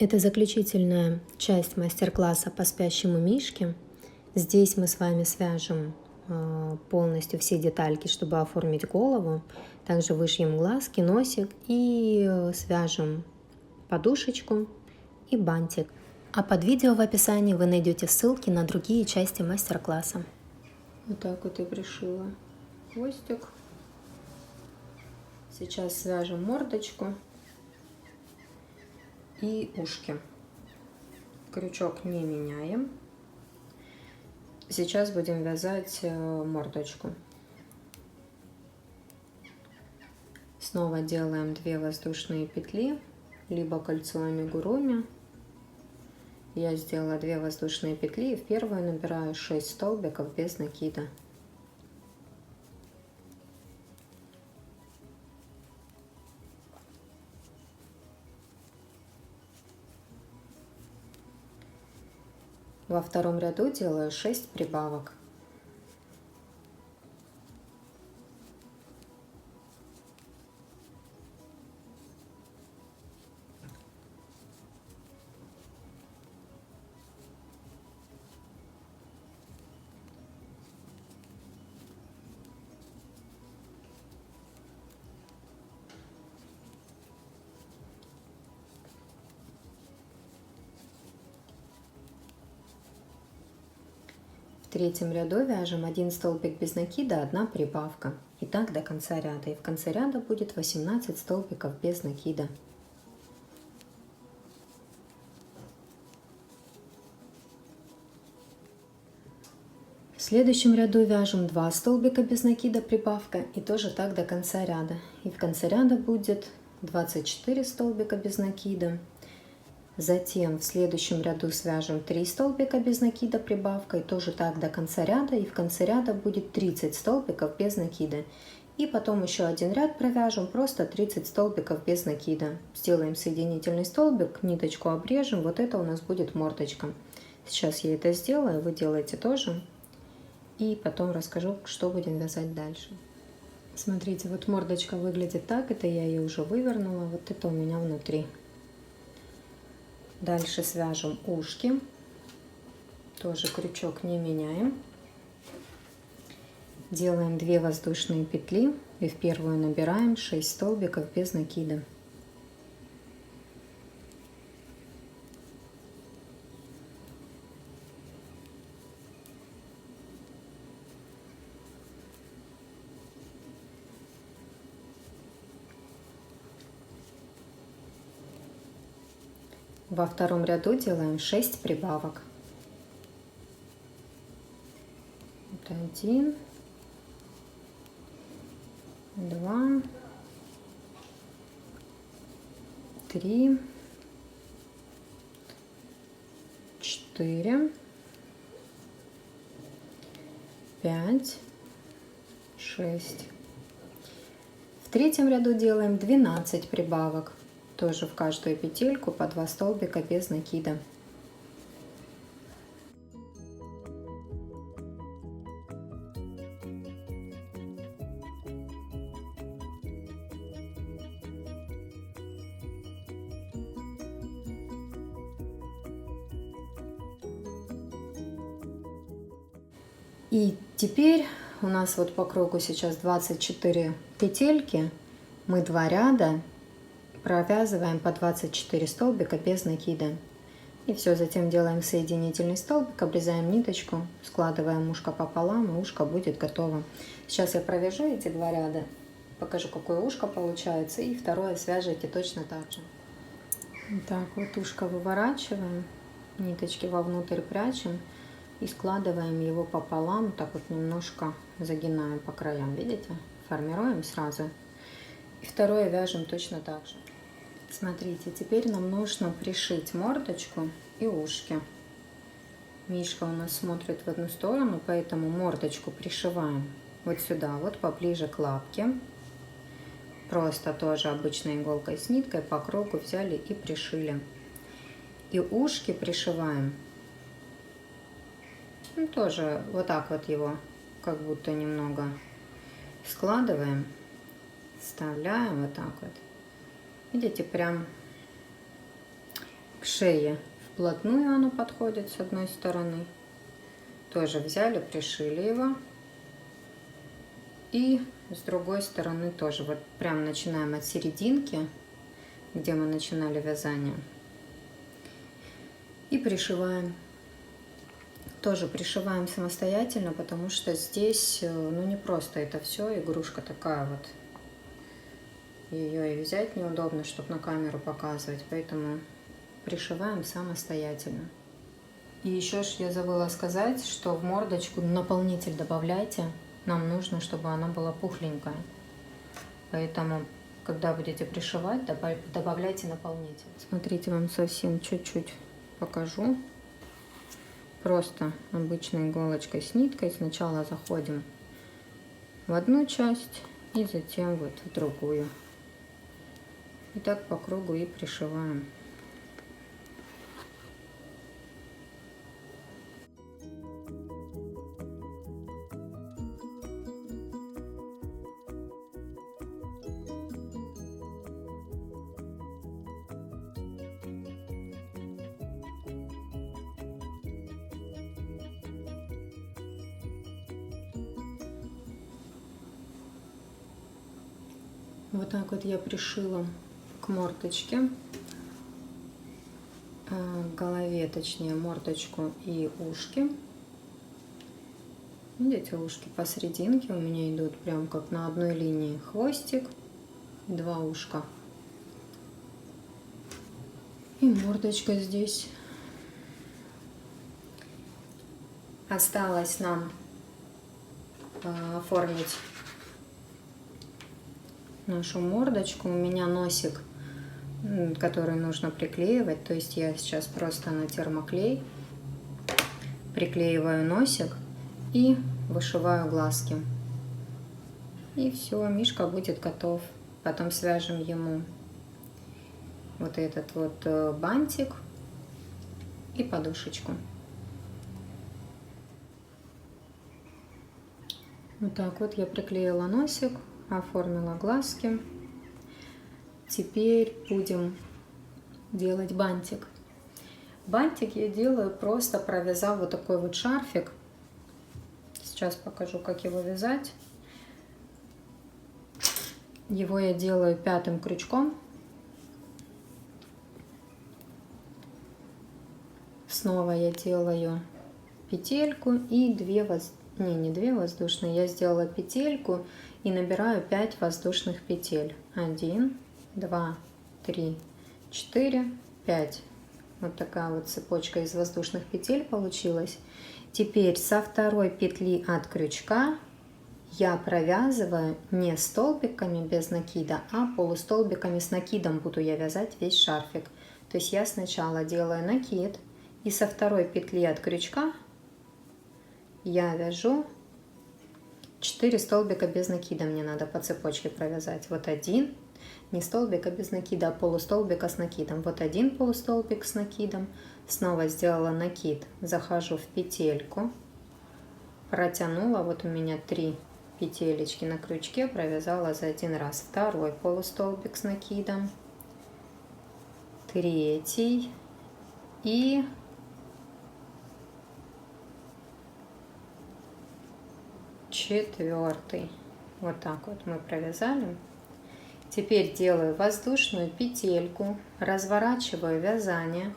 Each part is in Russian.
Это заключительная часть мастер-класса по спящему мишке. Здесь мы с вами свяжем полностью все детальки, чтобы оформить голову. Также вышьем глазки, носик и свяжем подушечку и бантик. А под видео в описании вы найдете ссылки на другие части мастер-класса. Вот так вот я пришила хвостик. Сейчас свяжем мордочку и ушки. Крючок не меняем. Сейчас будем вязать мордочку. Снова делаем 2 воздушные петли, либо кольцо амигуруми. Я сделала 2 воздушные петли и в первую набираю 6 столбиков без накида. Во втором ряду делаю 6 прибавок. В третьем ряду вяжем 1 столбик без накида, 1 прибавка. И так до конца ряда. И в конце ряда будет 18 столбиков без накида. В следующем ряду вяжем 2 столбика без накида, прибавка. И тоже так до конца ряда. И в конце ряда будет 24 столбика без накида. Затем в следующем ряду свяжем 3 столбика без накида, прибавка, и тоже так до конца ряда. И в конце ряда будет 30 столбиков без накида. И потом еще один ряд провяжем, просто 30 столбиков без накида. Сделаем соединительный столбик, ниточку обрежем, вот это у нас будет мордочка. Сейчас я это сделаю, вы делаете тоже. И потом расскажу, что будем вязать дальше. Смотрите, вот мордочка выглядит так, это я ее уже вывернула, вот это у меня внутри. Дальше свяжем ушки, тоже крючок не меняем. Делаем 2 воздушные петли и в первую набираем 6 столбиков без накида. Во втором ряду делаем 6 прибавок. Вот 1, 2, 3, 4, 5, 6. В третьем ряду делаем 12 прибавок. Тоже в каждую петельку по 2 столбика без накида. И теперь у нас вот по кругу сейчас 24 петельки. Мы 2 ряда провязываем по 24 столбика без накида. И все, затем делаем соединительный столбик, обрезаем ниточку, складываем ушко пополам, и ушко будет готово. Сейчас я провяжу эти 2 ряда, покажу, какое ушко получается, и второе свяжете точно так же. Так, вот ушко выворачиваем, ниточки вовнутрь прячем и складываем его пополам, так вот немножко загинаем по краям, видите? Формируем сразу. И второе вяжем точно так же. Смотрите, теперь нам нужно пришить мордочку и ушки. Мишка у нас смотрит в одну сторону, поэтому мордочку пришиваем вот сюда, вот поближе к лапке. Просто тоже обычной иголкой с ниткой по кругу взяли и пришили. И ушки пришиваем. Ну, тоже вот так вот его, как будто немного складываем, вставляем вот так вот. Видите, прям К шее вплотную оно подходит с одной стороны. Тоже взяли, пришили его. И с другой стороны тоже. Вот прям начинаем от серединки, где мы начинали вязание. И пришиваем. Тоже пришиваем самостоятельно, потому что здесь, ну, не просто это все. Игрушка такая вот. Ее и взять неудобно, чтобы на камеру показывать. Поэтому пришиваем самостоятельно. И еще ж я забыла сказать, что в мордочку наполнитель добавляйте. Нам нужно, чтобы она была пухленькая. Поэтому, когда будете пришивать, добавляйте наполнитель. Смотрите, вам совсем чуть-чуть покажу. Просто обычной иголочкой с ниткой сначала заходим в одну часть и затем вот в другую. И так по кругу и пришиваем. Вот так вот я пришила к мордочке, к голове, точнее, мордочку и ушки. Видите, ушки посерединке у меня идут прям как на одной линии. Хвостик, два ушка. И мордочка здесь. Осталось нам оформить нашу мордочку. У меня носик, который нужно приклеивать. То есть я сейчас просто на термоклей приклеиваю носик и вышиваю глазки. И все, мишка будет готов. Потом свяжем ему вот этот вот бантик и подушечку. Вот так вот я приклеила носик, оформила глазки. Теперь будем делать бантик. Бантик я делаю, просто провязав вот такой вот шарфик. Сейчас покажу, как его вязать. Его я делаю 5 крючком. Снова я делаю петельку и не 2 воздушные. Я сделала петельку и набираю 5 воздушных петель. 1, 2, 3, 4, 5. Вот такая вот цепочка из воздушных петель получилась. Теперь со второй петли от крючка я провязываю не столбиками без накида, а полустолбиками с накидом буду я вязать весь шарфик. То есть я сначала делаю накид, и со второй петли от крючка я вяжу 4 столбика без накида. Мне надо по цепочке провязать. Вот один, не столбика без накида, а полустолбика с накидом. Вот один полустолбик с накидом. Снова сделала накид, захожу в петельку, протянула. Вот у меня 3 петелечки на крючке, провязала за один раз. Второй полустолбик с накидом, третий и четвертый. Вот так вот мы провязали. Теперь делаю воздушную петельку, разворачиваю вязание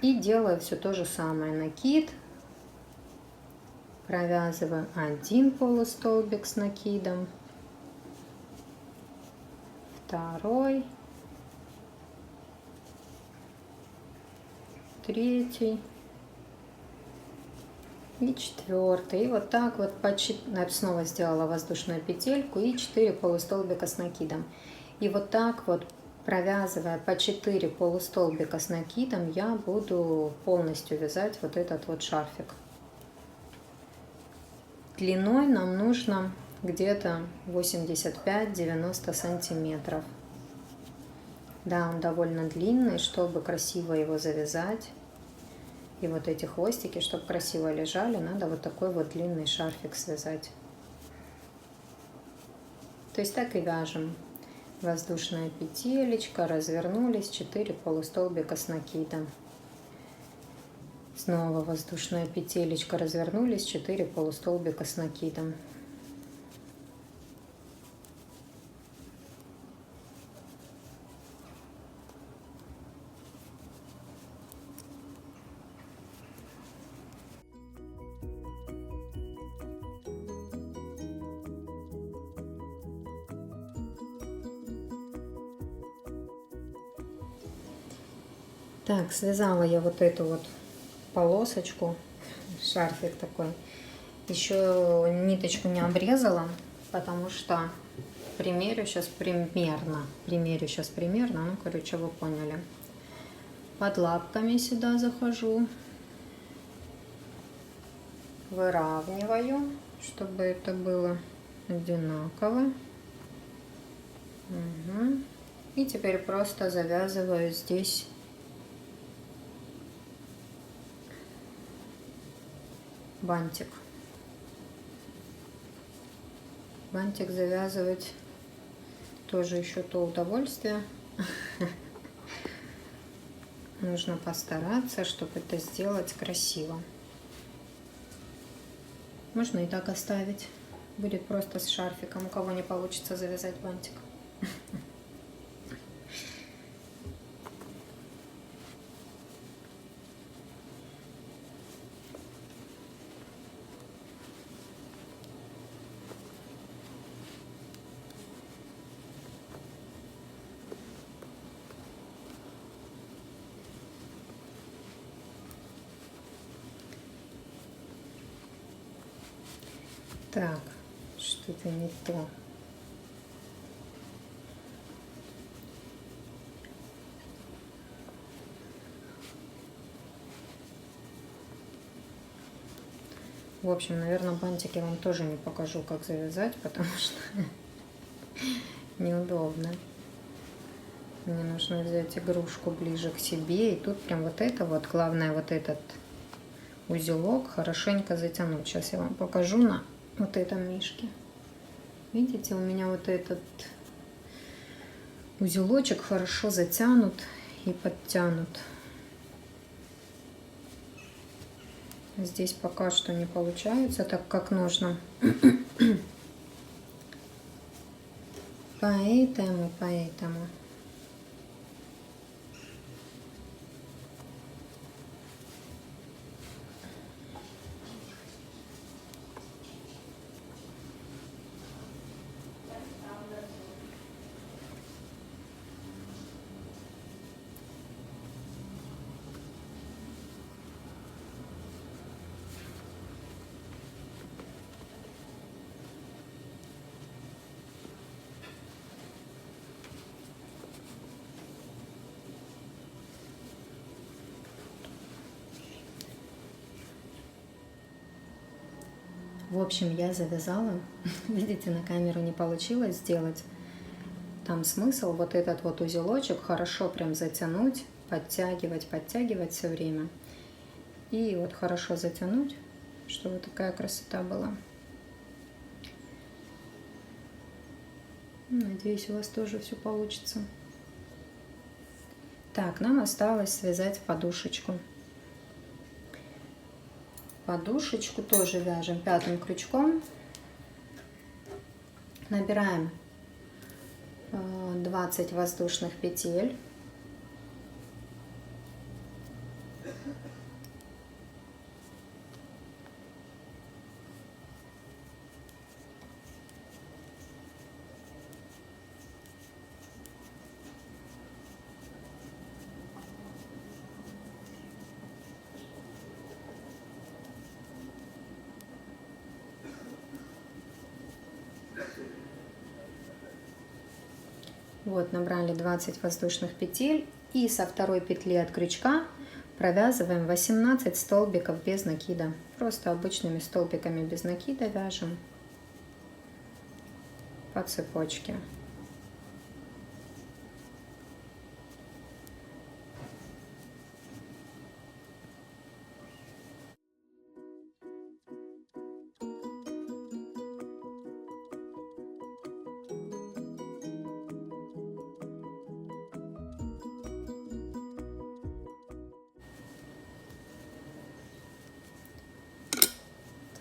и делаю все то же самое. Накид, провязываю один полустолбик с накидом, второй, третий и четвертый. И вот так вот снова сделала воздушную петельку и 4 полустолбика с накидом. И вот так вот, провязывая по 4 полустолбика с накидом, я буду полностью вязать вот этот вот шарфик. Длиной нам нужно где-то 85-90 сантиметров. Да, он довольно длинный, чтобы красиво его завязать. И вот эти хвостики, чтобы красиво лежали, надо вот такой вот длинный шарфик связать. То есть так и вяжем. Воздушная петелечка, развернулись, 4 полустолбика с накидом. Снова воздушная петелечка, развернулись, 4 полустолбика с накидом. Так, связала я вот эту вот полосочку, шарфик такой. Еще ниточку не обрезала, потому что примерю сейчас примерно. Ну, короче, вы поняли. Под лапками сюда захожу, выравниваю, чтобы это было одинаково. Угу. И теперь просто завязываю здесь бантик. Бантик завязывать тоже еще то удовольствие. Нужно постараться, чтобы это сделать красиво. Можно и так оставить. Будет просто с шарфиком, у кого не получится завязать бантик. Так, что-то не то. В общем, наверное, бантик я вам тоже не покажу, как завязать, потому что неудобно. Мне нужно взять игрушку ближе к себе. И тут прям вот это вот, главное, вот этот узелок хорошенько затянуть. Сейчас я вам покажу на вот этом мишке. Видите, у меня вот этот узелочек хорошо затянут и подтянут. Здесь пока что не получается так, как нужно. Поэтому. В общем, я завязала. Видите, на камеру не получилось сделать. Там смысл вот этот вот узелочек хорошо прям затянуть, подтягивать все время. И вот хорошо затянуть, чтобы такая красота была. Надеюсь, у вас тоже все получится. Так, нам осталось связать подушечку. Подушечку тоже вяжем 5 крючком. Набираем 20 воздушных петель. Вот, набрали 20 воздушных петель и со второй петли от крючка провязываем 18 столбиков без накида. Просто обычными столбиками без накида вяжем по цепочке.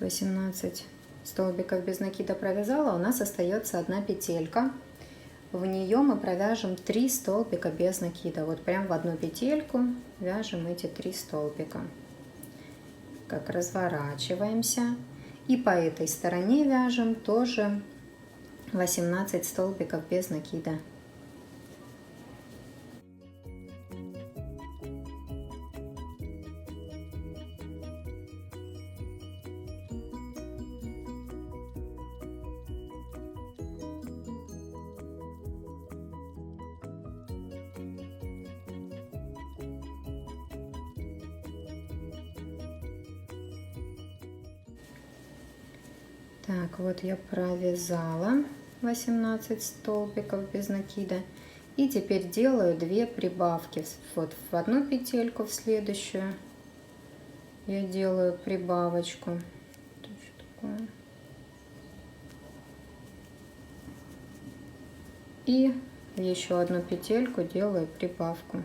18 столбиков без накида провязала, у нас остается одна петелька. В нее мы провяжем 3 столбика без накида. Вот прям в одну петельку вяжем эти 3 столбика. Как разворачиваемся. И по этой стороне вяжем тоже 18 столбиков без накида. Так, вот я провязала 18 столбиков без накида. И теперь делаю 2 прибавки. Вот в одну петельку, в следующую я делаю прибавочку. И в еще одну петельку делаю прибавку.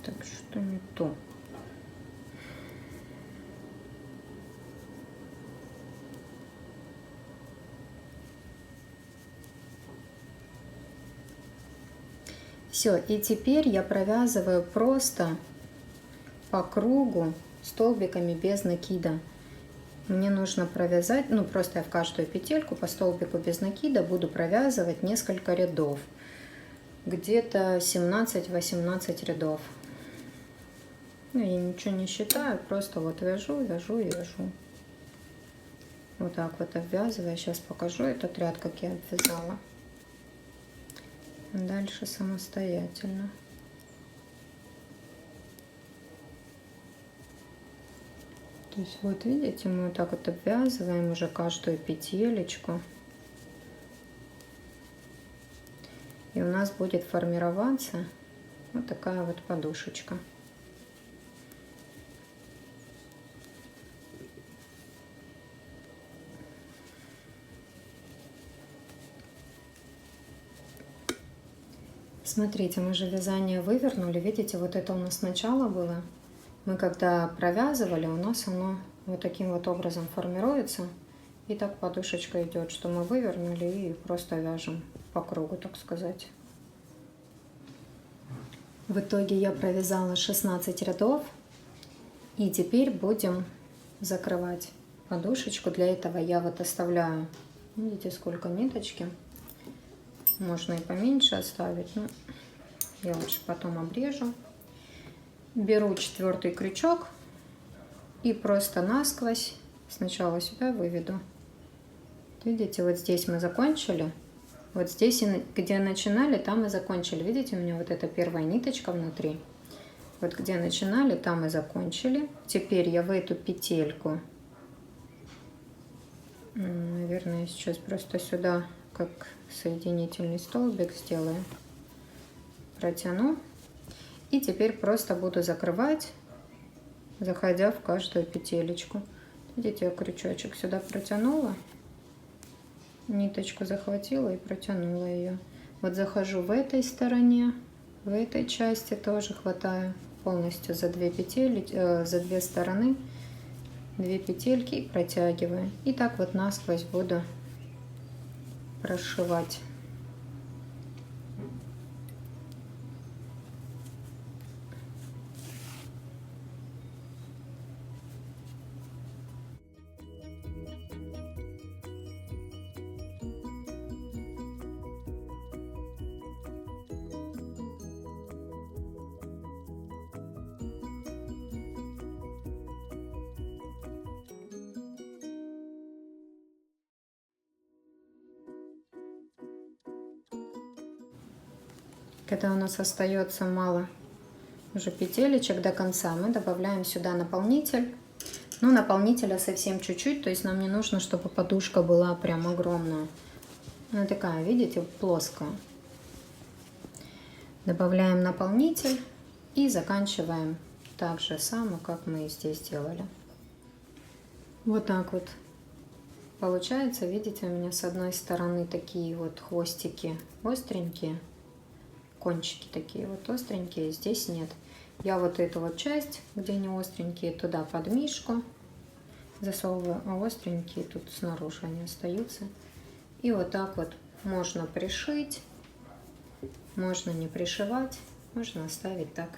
Так, что не то. Все, и теперь я провязываю просто по кругу столбиками без накида. Мне нужно провязать, ну просто я в каждую петельку по столбику без накида буду провязывать несколько рядов. Где-то 17-18 рядов. Ну, я ничего не считаю, просто вот вяжу, вяжу и вяжу. Вот так вот обвязываю. Сейчас покажу этот ряд, как я обвязала. Дальше самостоятельно. То есть вот видите, мы вот так вот обвязываем уже каждую петелечку. И у нас будет формироваться вот такая вот подушечка. Смотрите, мы же вязание вывернули. Видите, вот это у нас сначала было. Мы когда провязывали, у нас оно вот таким вот образом формируется. И так подушечка идет, что мы вывернули и просто вяжем по кругу, так сказать. В итоге я провязала 16 рядов. И теперь будем закрывать подушечку. Для этого я вот оставляю, видите, сколько ниточки. Можно и поменьше оставить, но я лучше потом обрежу. Беру 4-й крючок и просто насквозь сначала сюда выведу. Видите, вот здесь мы закончили. Вот здесь, где начинали, там и закончили. Видите, у меня вот эта первая ниточка внутри. Вот где начинали, там и закончили. Теперь я в эту петельку, наверное, сейчас просто сюда как соединительный столбик сделаю, протяну и теперь просто буду закрывать, заходя в каждую петелечку. Видите, я крючочек сюда протянула, ниточку захватила и протянула ее. Вот захожу в этой стороне, в этой части тоже хватаю полностью за 2 петели, за 2 стороны 2 петельки и протягиваю. И так вот насквозь буду прошивать. Когда у нас остается мало уже петелечек до конца, мы добавляем сюда наполнитель. Ну, наполнителя совсем чуть-чуть, то есть нам не нужно, чтобы подушка была прям огромная. Она такая, видите, плоская. Добавляем наполнитель И заканчиваем так же само, как мы и здесь делали. Вот так вот получается. Видите, у меня с одной стороны такие вот хвостики остренькие, кончики такие вот остренькие, здесь нет. Я вот эту вот часть, где они остренькие, туда под мишку засовываю, а остренькие тут снаружи они остаются. И вот так вот можно пришить, можно не пришивать, можно оставить так.